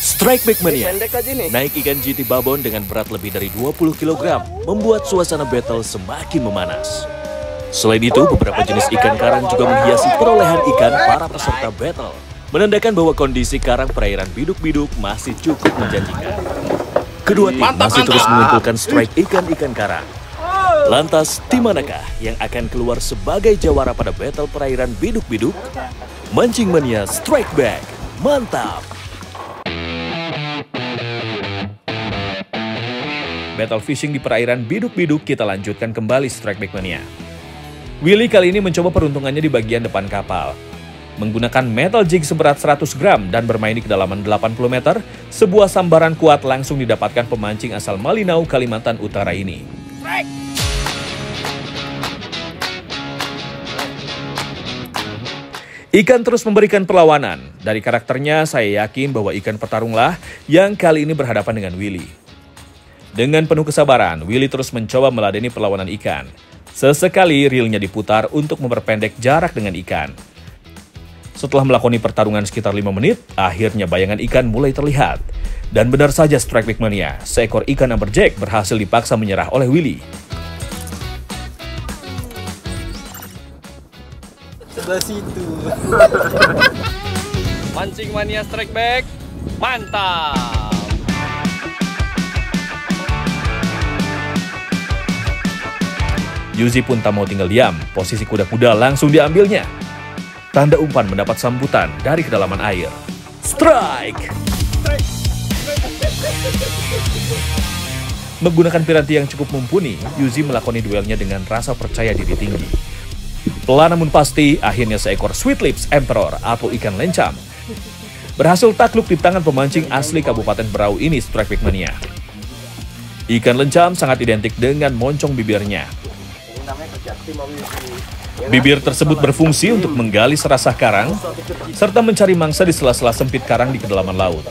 Strike Back Mania, naik ikan GT babon dengan berat lebih dari 20 kg, membuat suasana battle semakin memanas. Selain itu, beberapa jenis ikan karang juga menghiasi perolehan ikan para peserta battle, menandakan bahwa kondisi karang perairan Biduk-Biduk masih cukup menjanjikan. Kedua tim masih terus mengumpulkan strike ikan-ikan karang. Lantas, tim manakah yang akan keluar sebagai jawara pada battle perairan Biduk-Biduk? Mancing Mania Strike Back, mantap! Battle fishing di perairan Biduk-Biduk kita lanjutkan kembali Strike Back Mania. Willy kali ini mencoba peruntungannya di bagian depan kapal. Menggunakan metal jig seberat 100 gram dan bermain di kedalaman 80 meter, sebuah sambaran kuat langsung didapatkan pemancing asal Malinau, Kalimantan Utara ini. Ikan terus memberikan perlawanan. Dari karakternya, saya yakin bahwa ikan petarunglah yang kali ini berhadapan dengan Willy. Dengan penuh kesabaran, Willy terus mencoba meladeni perlawanan ikan. Sesekali reelnya diputar untuk memperpendek jarak dengan ikan. Setelah melakoni pertarungan sekitar 5 menit, akhirnya bayangan ikan mulai terlihat. Dan benar saja Strike Back Mania, seekor ikan amberjack berhasil dipaksa menyerah oleh Willy. Sebelah situ. Mancing Mania Strike Back, mantap! Yuzi pun tak mau tinggal diam, posisi kuda-kuda langsung diambilnya. Tanda umpan mendapat sambutan dari kedalaman air. Strike! Menggunakan piranti yang cukup mumpuni, Yuzi melakoni duelnya dengan rasa percaya diri tinggi. Pelan namun pasti, akhirnya seekor Sweet Lips Emperor atau ikan lencam berhasil takluk di tangan pemancing asli Kabupaten Berau ini Strike Back Mania. Ikan lencam sangat identik dengan moncong bibirnya. Bibir tersebut berfungsi untuk menggali serasah karang, serta mencari mangsa di sela-sela sempit karang di kedalaman laut.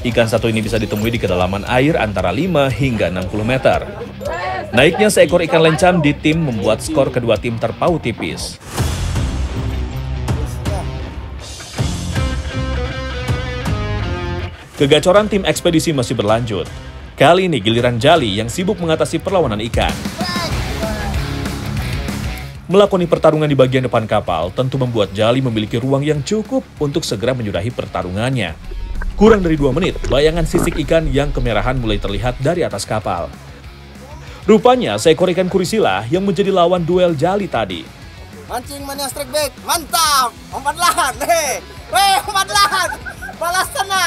Ikan satu ini bisa ditemui di kedalaman air antara 5 hingga 60 meter. Naiknya seekor ikan lencam di tim membuat skor kedua tim terpaut tipis. Kegacoran tim ekspedisi masih berlanjut. Kali ini giliran Jali yang sibuk mengatasi perlawanan ikan. Melakoni pertarungan di bagian depan kapal tentu membuat Jali memiliki ruang yang cukup untuk segera menyudahi pertarungannya. Kurang dari 2 menit, bayangan sisik ikan yang kemerahan mulai terlihat dari atas kapal. Rupanya seekor ikan kurisila yang menjadi lawan duel Jali tadi. Mancing Mania Strike Back, mantap! Umpan lahan, umpan lahan! Balas sana,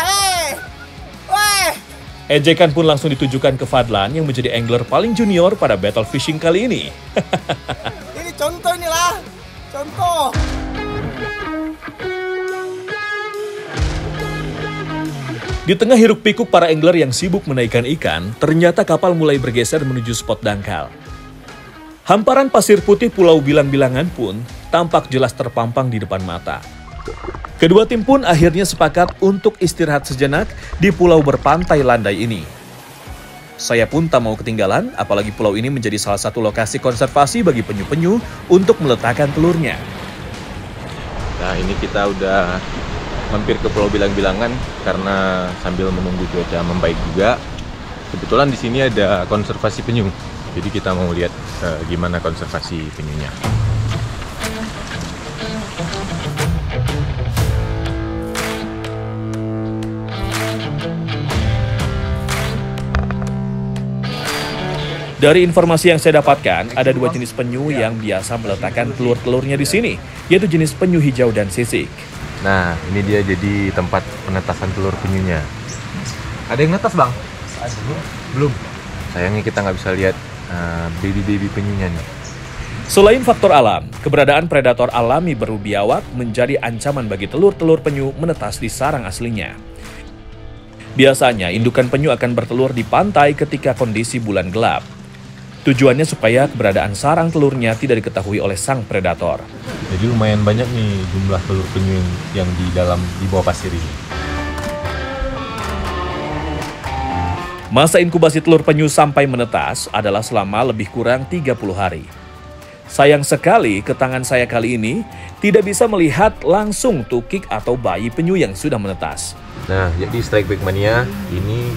Ejekan pun langsung ditujukan ke Fadlan yang menjadi angler paling junior pada battle fishing kali ini. Ini contoh inilah, contoh. Di tengah hiruk pikuk para angler yang sibuk menaikkan ikan, ternyata kapal mulai bergeser menuju spot dangkal. Hamparan pasir putih Pulau Bilang-Bilangan pun tampak jelas terpampang di depan mata. Kedua tim pun akhirnya sepakat untuk istirahat sejenak di pulau berpantai landai ini. Saya pun tak mau ketinggalan, apalagi pulau ini menjadi salah satu lokasi konservasi bagi penyu-penyu untuk meletakkan telurnya. Nah, ini kita udah mampir ke Pulau Bilang-Bilangan karena sambil menunggu cuaca membaik juga. Kebetulan di sini ada konservasi penyu, jadi kita mau lihat gimana konservasi penyunya. Dari informasi yang saya dapatkan, ada 2 jenis penyu yang biasa meletakkan telur-telurnya di sini, yaitu jenis penyu hijau dan sisik. Nah, ini dia jadi tempat penetasan telur penyunya. Ada yang netas, Bang? Belum. Sayangnya kita nggak bisa lihat baby-baby penyunya nih. Selain faktor alam, keberadaan predator alami beru biawak menjadi ancaman bagi telur-telur penyu menetas di sarang aslinya. Biasanya, indukan penyu akan bertelur di pantai ketika kondisi bulan gelap. Tujuannya supaya keberadaan sarang telurnya tidak diketahui oleh sang predator. Jadi lumayan banyak nih jumlah telur penyu yang di bawah pasir ini. Masa inkubasi telur penyu sampai menetas adalah selama lebih kurang 30 hari. Sayang sekali ke tangan saya kali ini tidak bisa melihat langsung tukik atau bayi penyu yang sudah menetas. Nah, jadi Strike Back Mania ini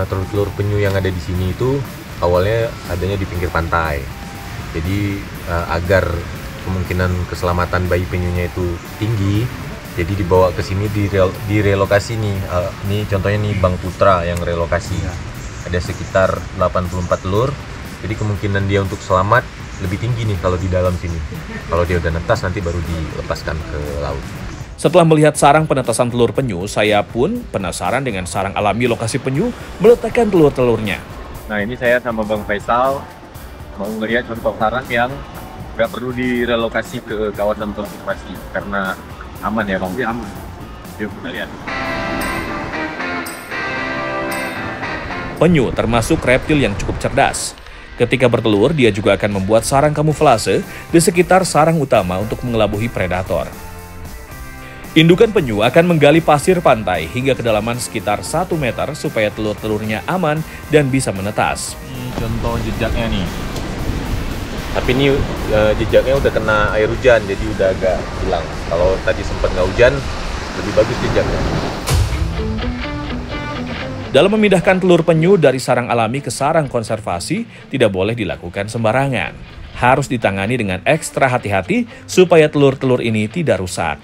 telur-telur penyu yang ada di sini itu awalnya adanya di pinggir pantai. Jadi agar kemungkinan keselamatan bayi penyunya itu tinggi, jadi dibawa ke sini direlokasi nih. Ini contohnya nih Bang Putra yang relokasi. Ada sekitar 84 telur. Jadi kemungkinan dia untuk selamat lebih tinggi nih kalau di dalam sini. Kalau dia udah netas nanti baru dilepaskan ke laut. Setelah melihat sarang penetasan telur penyu, saya pun penasaran dengan sarang alami lokasi penyu meletakkan telur-telurnya. Nah, ini saya sama Bang Faisal mau ngelihat contoh sarang yang nggak perlu direlokasi ke kawasan konservasi karena aman ya Bang? Iya, aman. Yuk kita lihat. Penyu termasuk reptil yang cukup cerdas. Ketika bertelur, dia juga akan membuat sarang kamuflase di sekitar sarang utama untuk mengelabuhi predator. Indukan penyu akan menggali pasir pantai hingga kedalaman sekitar 1 meter supaya telur-telurnya aman dan bisa menetas. Ini contoh jejaknya nih. Tapi ini jejaknya udah kena air hujan, jadi udah agak hilang. Kalau tadi sempat nggak hujan, lebih bagus jejaknya. Dalam memindahkan telur penyu dari sarang alami ke sarang konservasi, tidak boleh dilakukan sembarangan. Harus ditangani dengan ekstra hati-hati supaya telur-telur ini tidak rusak.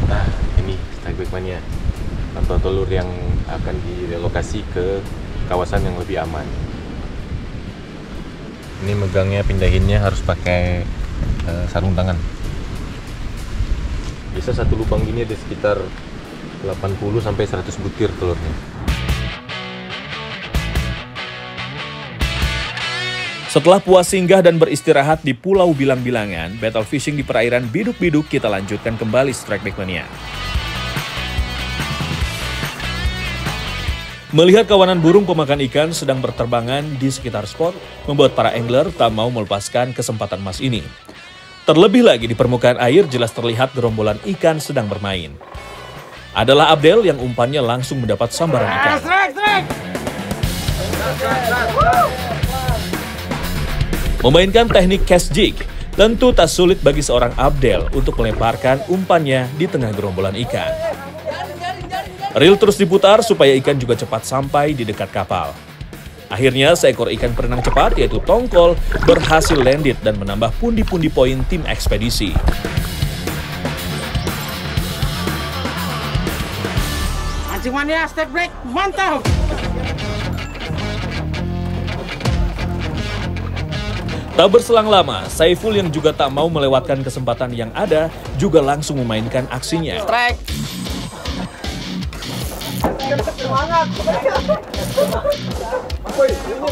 Nah, ini Strike Back Mania. Contoh telur yang akan direlokasi ke kawasan yang lebih aman. Ini megangnya, pindahinnya harus pakai sarung tangan. Bisa satu lubang gini ada sekitar 80 sampai 100 butir telurnya. Setelah puas singgah dan beristirahat di Pulau Bilang-Bilangan, battle fishing di perairan Biduk-Biduk, kita lanjutkan kembali Strike Back Mania. Melihat kawanan burung pemakan ikan sedang berterbangan di sekitar spot, membuat para angler tak mau melepaskan kesempatan emas ini. Terlebih lagi di permukaan air jelas terlihat gerombolan ikan sedang bermain. Adalah Abdel yang umpannya langsung mendapat sambaran ikan. Memainkan teknik cast jig, tentu tak sulit bagi seorang Abdel untuk melemparkan umpannya di tengah gerombolan ikan. Reel terus diputar supaya ikan juga cepat sampai di dekat kapal. Akhirnya seekor ikan berenang cepat yaitu tongkol berhasil landed dan menambah pundi-pundi poin tim ekspedisi. Mancing Mania, Strike Back, mantap! Tak berselang lama, Saiful yang juga tak mau melewatkan kesempatan yang ada juga langsung memainkan aksinya. Strike.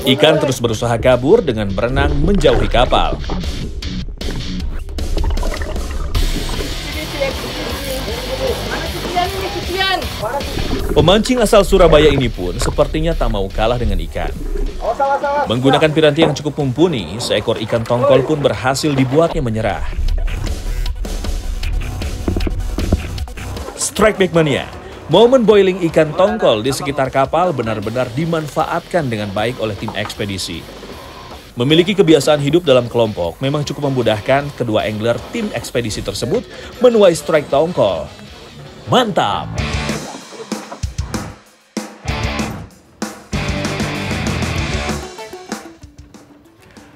Ikan terus berusaha kabur dengan berenang menjauhi kapal. Pemancing asal Surabaya ini pun sepertinya tak mau kalah dengan ikan. Menggunakan piranti yang cukup mumpuni, seekor ikan tongkol pun berhasil dibuatnya menyerah. Strike Back Mania. Momen boiling ikan tongkol di sekitar kapal benar-benar dimanfaatkan dengan baik oleh tim ekspedisi. Memiliki kebiasaan hidup dalam kelompok memang cukup memudahkan kedua angler tim ekspedisi tersebut menuai strike tongkol. Mantap!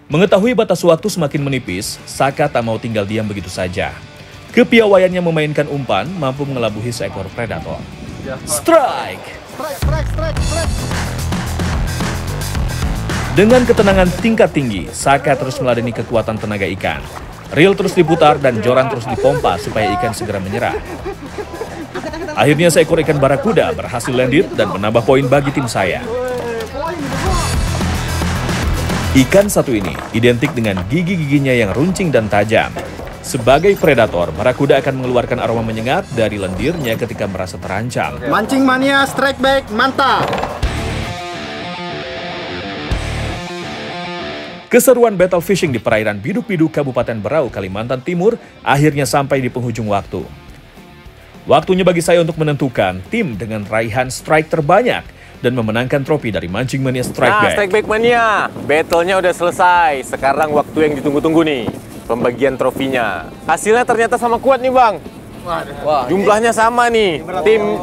Mengetahui batas waktu semakin menipis, Saka tak mau tinggal diam begitu saja. Kepiawaiannya memainkan umpan mampu mengelabuhi seekor predator. Strike! Dengan ketenangan tingkat tinggi, Saka terus meladeni kekuatan tenaga ikan. Reel terus diputar dan joran terus dipompa supaya ikan segera menyerah. Akhirnya seekor ikan barakuda berhasil landed dan menambah poin bagi tim saya. Ikan satu ini identik dengan gigi-giginya yang runcing dan tajam. Sebagai predator, barakuda akan mengeluarkan aroma menyengat dari lendirnya ketika merasa terancam. Mancing Mania, Strike Back, mantap! Keseruan battle fishing di perairan Biduk-Biduk, Kabupaten Berau, Kalimantan Timur akhirnya sampai di penghujung waktu. Waktunya bagi saya untuk menentukan tim dengan raihan strike terbanyak dan memenangkan trofi dari Mancing Mania Strike Nah, Back. Strike Back Mania, battle-nya udah selesai. Sekarang waktu yang ditunggu-tunggu nih, pembagian trofinya. Hasilnya ternyata sama kuat nih Bang. Jumlahnya sama nih. Tim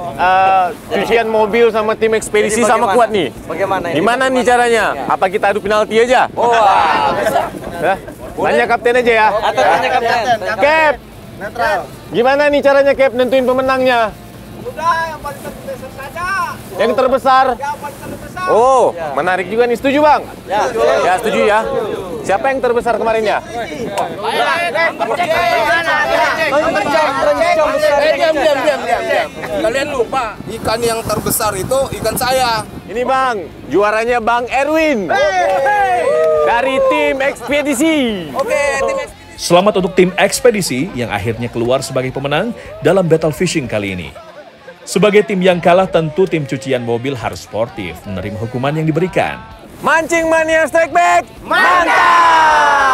cucian mobil sama tim ekspedisi sama kuat nih. Bagaimana ini? Gimana nih caranya? Apa kita adu penalti aja? Hah? Tanya kapten aja ya. Atau tanya kapten. Cap, Netral. gimana nih caranya Cap nentuin pemenangnya? Udah, yang paling terbesar saja. Yang terbesar? Yang paling terbesar. Oh, menarik juga nih. Setuju Bang? Ya, Ya, setuju ya. Siapa yang terbesar kemarin ya? Diam. Kalian lupa. Ikan yang terbesar itu ikan saya. Ini Bang, juaranya Bang Erwin. Dari tim ekspedisi. Selamat untuk tim ekspedisi yang akhirnya keluar sebagai pemenang dalam battle fishing kali ini. Sebagai tim yang kalah, tentu tim cucian mobil harus sportif menerima hukuman yang diberikan. Mancing Mania Strike Back, mantap!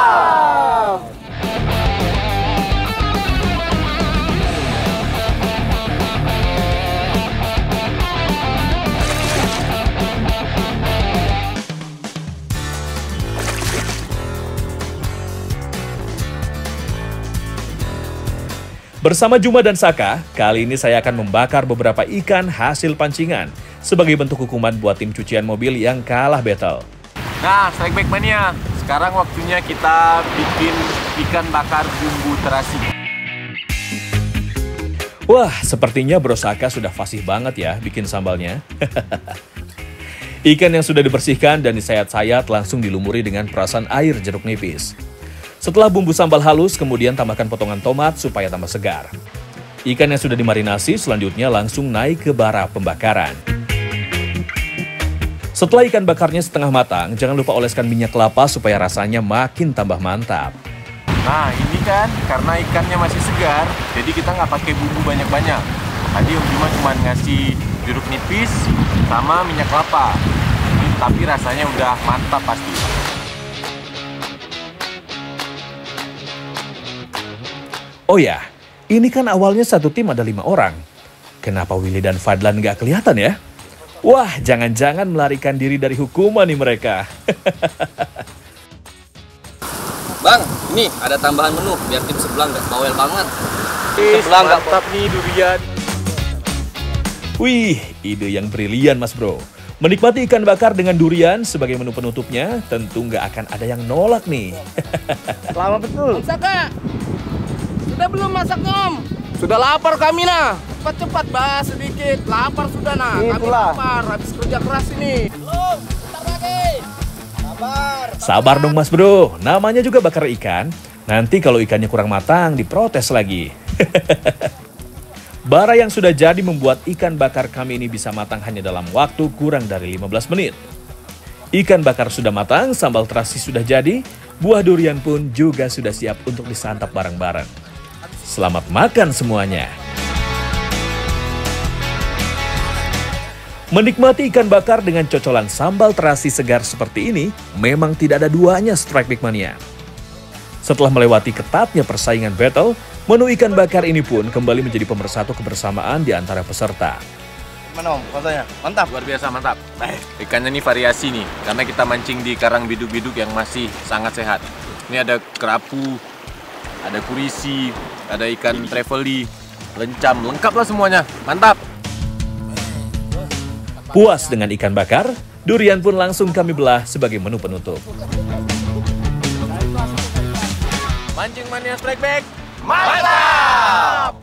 Bersama Juma dan Saka, kali ini saya akan membakar beberapa ikan hasil pancingan sebagai bentuk hukuman buat tim cucian mobil yang kalah battle. Nah, Strike Back Mania, sekarang waktunya kita bikin ikan bakar bumbu terasi. Wah, sepertinya Bro Saka sudah fasih banget ya bikin sambalnya. Ikan yang sudah dibersihkan dan disayat-sayat langsung dilumuri dengan perasan air jeruk nipis. Setelah bumbu sambal halus, kemudian tambahkan potongan tomat supaya tambah segar. Ikan yang sudah dimarinasi selanjutnya langsung naik ke bara pembakaran. Setelah ikan bakarnya setengah matang, jangan lupa oleskan minyak kelapa supaya rasanya makin tambah mantap. Nah, ini kan karena ikannya masih segar, jadi kita nggak pakai bumbu banyak-banyak. Tadi Om Juma cuma ngasih jeruk nipis sama minyak kelapa. Tapi rasanya udah mantap pasti. Oh ya, ini kan awalnya satu tim ada 5 orang. Kenapa Willy dan Fadlan nggak kelihatan ya? Wah, jangan-jangan melarikan diri dari hukuman nih mereka. Bang, ini ada tambahan menu biar tim sebelah nggak bawel banget. Sebelah nggak mantap nih durian. Wih, ide yang brilian Mas Bro. Menikmati ikan bakar dengan durian sebagai menu penutupnya, tentu nggak akan ada yang nolak nih. Lama betul. Saka, sudah belum masaknya Om? Sudah lapar kami nah. Cepat-cepat bahas sedikit, lapar sudah nah. Kami Itulah. lapar, habis kerja keras ini. Belum, bentar lagi. Sabar dong Mas Bro, namanya juga bakar ikan. Nanti kalau ikannya kurang matang, diprotes lagi. Bara yang sudah jadi membuat ikan bakar kami ini bisa matang hanya dalam waktu kurang dari 15 menit. Ikan bakar sudah matang, sambal terasi sudah jadi, buah durian pun juga sudah siap untuk disantap bareng-bareng. Selamat makan semuanya. Menikmati ikan bakar dengan cocolan sambal terasi segar seperti ini memang tidak ada duanya Strike Back Mania. Setelah melewati ketatnya persaingan battle, menu ikan bakar ini pun kembali menjadi pemersatu kebersamaan di antara peserta. Gimana Om? Rasanya? Mantap. Luar biasa mantap. Ikannya nih variasi nih, karena kita mancing di karang biduk-biduk yang masih sangat sehat. Ini ada kerapu, ada kurisi, ada ikan trevally, lencam, lengkap lah semuanya. Mantap. Puas dengan ikan bakar, durian pun langsung kami belah sebagai menu penutup. Mancing Mania Strike Back, mantap!